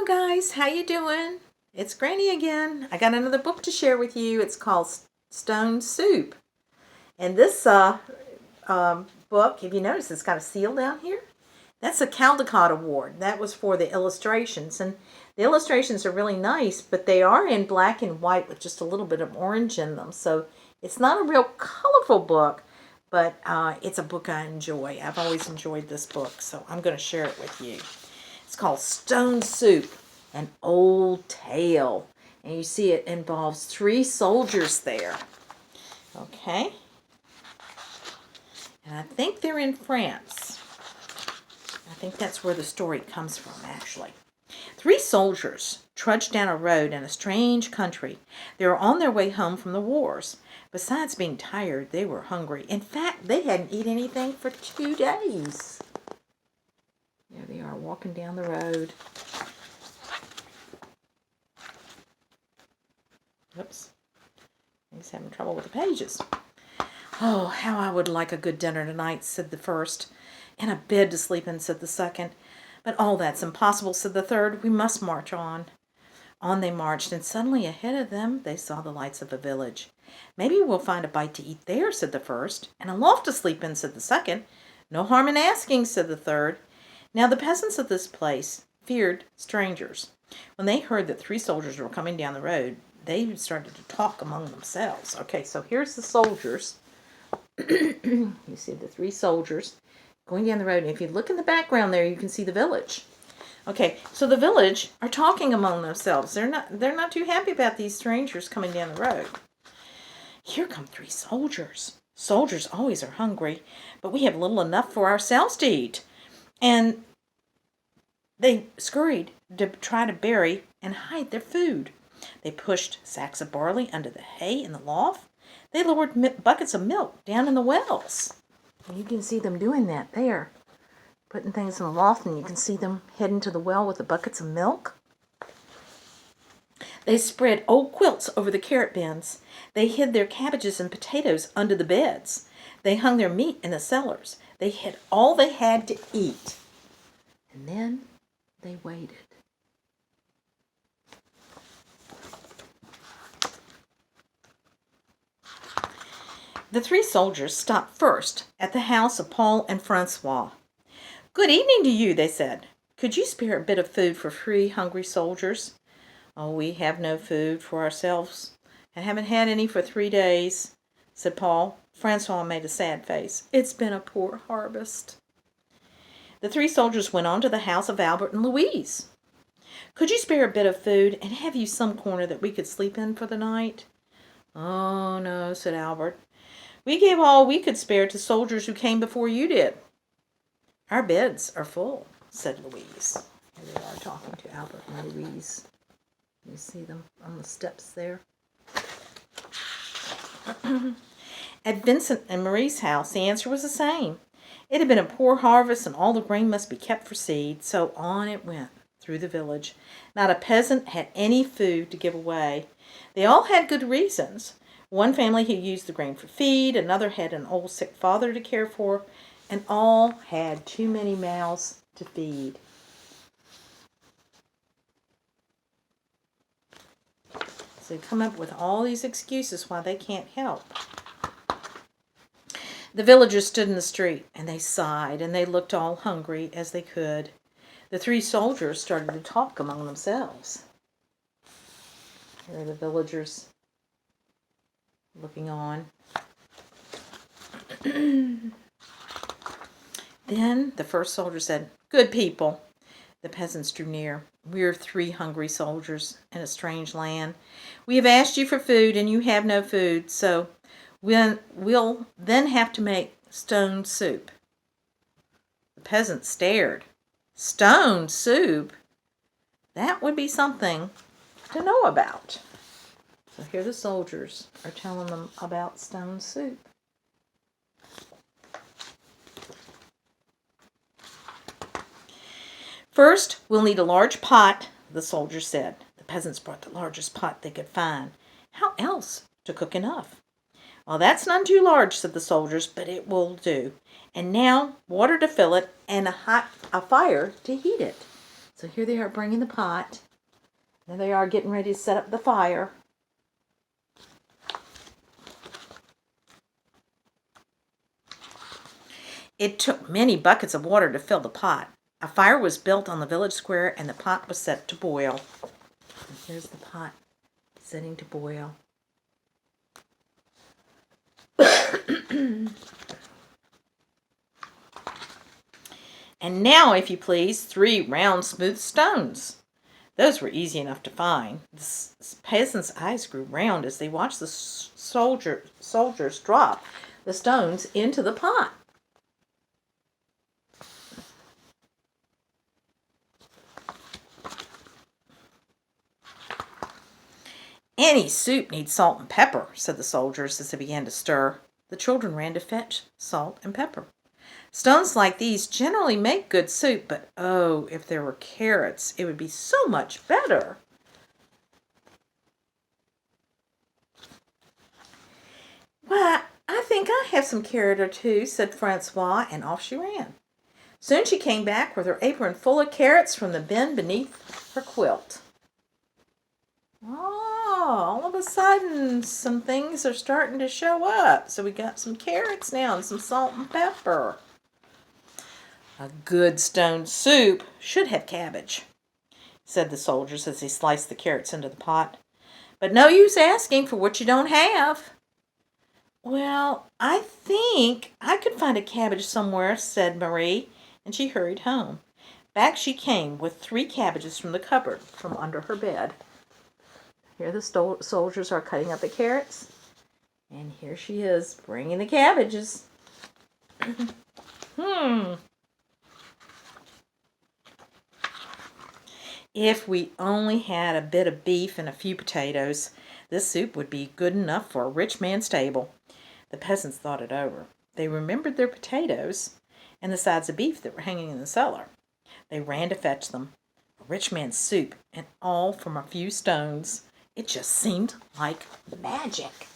Hello guys, how you doing? It's Granny again. I got another book to share with you. It's called Stone Soup. And this book, if you notice, it's got a seal down here. That's a Caldecott Award. That was for the illustrations. And the illustrations are really nice, but they are in black and white with just a little bit of orange in them. So it's not a real colorful book, but it's a book I enjoy. I've always enjoyed this book, so I'm going to share it with you. It's called Stone Soup, an old tale. And you see it involves 3 soldiers there. Okay? And I think they're in France. I think that's where the story comes from, actually. 3 soldiers trudged down a road in a strange country. They were on their way home from the wars. Besides being tired, they were hungry. In fact, they hadn't eaten anything for 2 days. There they are, walking down the road. Oops. He's having trouble with the pages. Oh, how I would like a good dinner tonight, said the first. And a bed to sleep in, said the second. But all that's impossible, said the third. We must march on. On they marched, and suddenly ahead of them they saw the lights of a village. Maybe we'll find a bite to eat there, said the first. And a loft to sleep in, said the second. No harm in asking, said the third. Now the peasants of this place feared strangers. When they heard that 3 soldiers were coming down the road, they started to talk among themselves. Okay, so here's the soldiers. You see the 3 soldiers going down the road. And if you look in the background there, you can see the village. Okay, so the village are talking among themselves. They're not too happy about these strangers coming down the road. Here come 3 soldiers. Soldiers always are hungry, but we have little enough for ourselves to eat. And they scurried to try to bury and hide their food. They pushed sacks of barley under the hay in the loft. They lowered buckets of milk down in the wells. And you can see them doing that there. Putting things in the loft, and you can see them heading to the well with the buckets of milk. They spread old quilts over the carrot bins. They hid their cabbages and potatoes under the beds. They hung their meat in the cellars. They hid all they had to eat. And then they waited. The 3 soldiers stopped first at the house of Paul and Francois. Good evening to you, they said. Could you spare a bit of food for 3 hungry soldiers? Oh, we have no food for ourselves. I haven't had any for 3 days, said Paul. Francois made a sad face. It's been a poor harvest. The 3 soldiers went on to the house of Albert and Louise. Could you spare a bit of food and have you some corner that we could sleep in for the night? Oh, no, said Albert. We gave all we could spare to soldiers who came before you did. Our beds are full, said Louise. Here they are talking to Albert and Louise. You see them on the steps there. At Vincent and Marie's house, the answer was the same. It had been a poor harvest, and all the grain must be kept for seed, so on it went through the village. Not a peasant had any food to give away. They all had good reasons. One family had used the grain for feed, another had an old sick father to care for, and all had too many mouths to feed. So they come up with all these excuses why they can't help. The villagers stood in the street, and they sighed, and they looked all hungry as they could. The 3 soldiers started to talk among themselves. Here are the villagers looking on. Then the first soldier said, Good people. The peasants drew near. We're 3 hungry soldiers in a strange land. We have asked you for food, and you have no food, so we'll then have to make stone soup. The peasants stared. Stone soup? That would be something to know about. So here the soldiers are telling them about stone soup. First, we'll need a large pot, the soldier said. The peasants brought the largest pot they could find. How else to cook enough? Well, that's none too large, said the soldiers, but it will do. And now, water to fill it and a fire to heat it. So here they are bringing the pot. There they are getting ready to set up the fire. It took many buckets of water to fill the pot. A fire was built on the village square and the pot was set to boil. And here's the pot setting to boil. And now, if you please, 3 round, smooth stones. Those were easy enough to find. The peasant's eyes grew round as they watched the soldiers drop the stones into the pot. Any soup needs salt and pepper, said the soldiers as they began to stir. The children ran to fetch salt and pepper. Stones like these generally make good soup, but oh, if there were carrots, it would be so much better. Why, I think I have some carrot or two, said Francois, and off she ran. Soon she came back with her apron full of carrots from the bin beneath her quilt. Oh, all of a sudden, some things are starting to show up. So we got some carrots now and some salt and pepper. A good stone soup should have cabbage, said the soldiers as they sliced the carrots into the pot. But no use asking for what you don't have. Well, I think I could find a cabbage somewhere, said Marie, and she hurried home. Back she came with 3 cabbages from the cupboard from under her bed. Here the soldiers are cutting up the carrots, and here she is bringing the cabbages. If we only had a bit of beef and a few potatoes, this soup would be good enough for a rich man's table. The peasants thought it over. They remembered their potatoes and the sides of beef that were hanging in the cellar. They ran to fetch them. A rich man's soup, and all from a few stones. It just seemed like magic.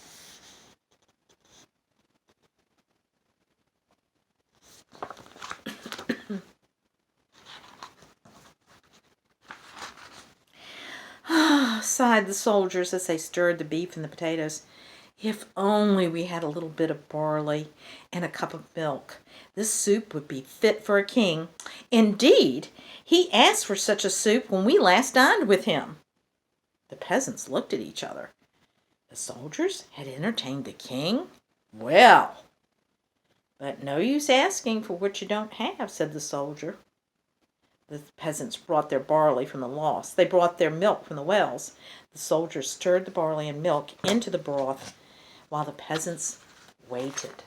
Sighed the soldiers as they stirred the beef and the potatoes. If only we had a little bit of barley and a cup of milk. This soup would be fit for a king. Indeed, he asked for such a soup when we last dined with him. The peasants looked at each other. The soldiers had entertained the king? Well, but no use asking for what you don't have, said the soldier. The peasants brought their barley from the loss. They brought their milk from the wells. The soldiers stirred the barley and milk into the broth while the peasants waited.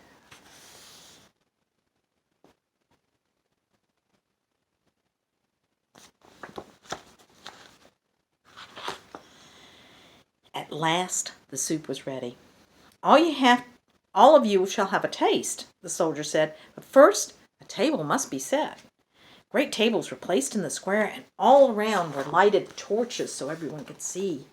At last, the soup was ready. All of you shall have a taste, the soldier said. But first, a table must be set. Great tables were placed in the square, and all around were lighted torches so everyone could see.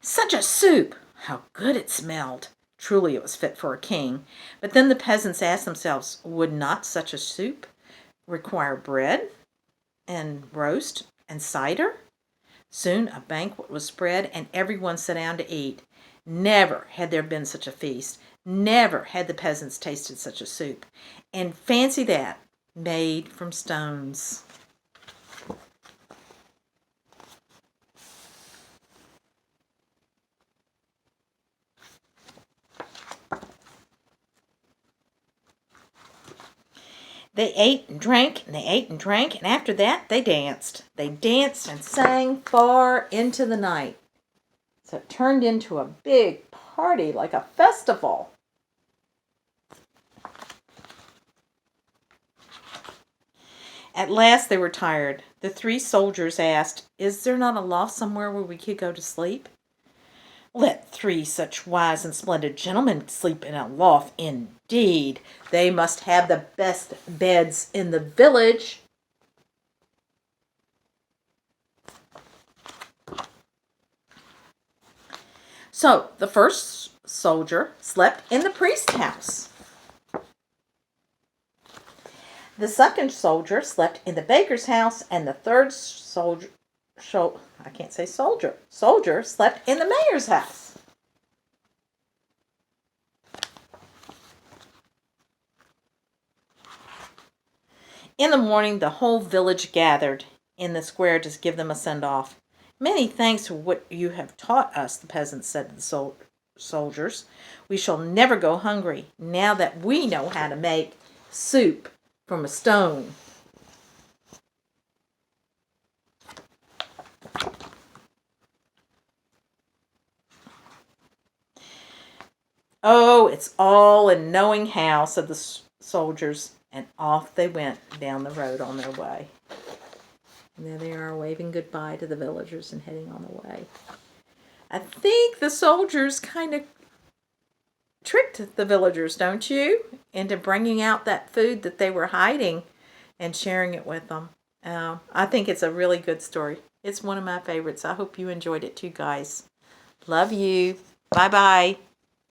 Such a soup! How good it smelled! Truly it was fit for a king. But then the peasants asked themselves, would not such a soup require bread and roast and cider? Soon a banquet was spread, and everyone sat down to eat. Never had there been such a feast. Never had the peasants tasted such a soup. And fancy that, made from stones. They ate and drank, and they ate and drank, and after that they danced. They danced and sang far into the night. So it turned into a big party, like a festival. At last they were tired. The 3 soldiers asked, is there not a loft somewhere where we could go to sleep? Let 3 such wise and splendid gentlemen sleep in a loft, indeed. They must have the best beds in the village. So the first soldier slept in the priest's house. The second soldier slept in the baker's house, and the third soldier slept in the mayor's house. In the morning, the whole village gathered in the square to give them a send-off. "Many thanks for what you have taught us," the peasants said to the soldiers. "We shall never go hungry now that we know how to make soup from a stone." "Oh, it's all in knowing how," said the soldiers, and off they went down the road on their way. And there they are, waving goodbye to the villagers and heading on their way. I think the soldiers kind of tricked the villagers, don't you, into bringing out that food that they were hiding and sharing it with them. I think it's a really good story. It's one of my favorites. I hope you enjoyed it too, guys. Love you. Bye-bye.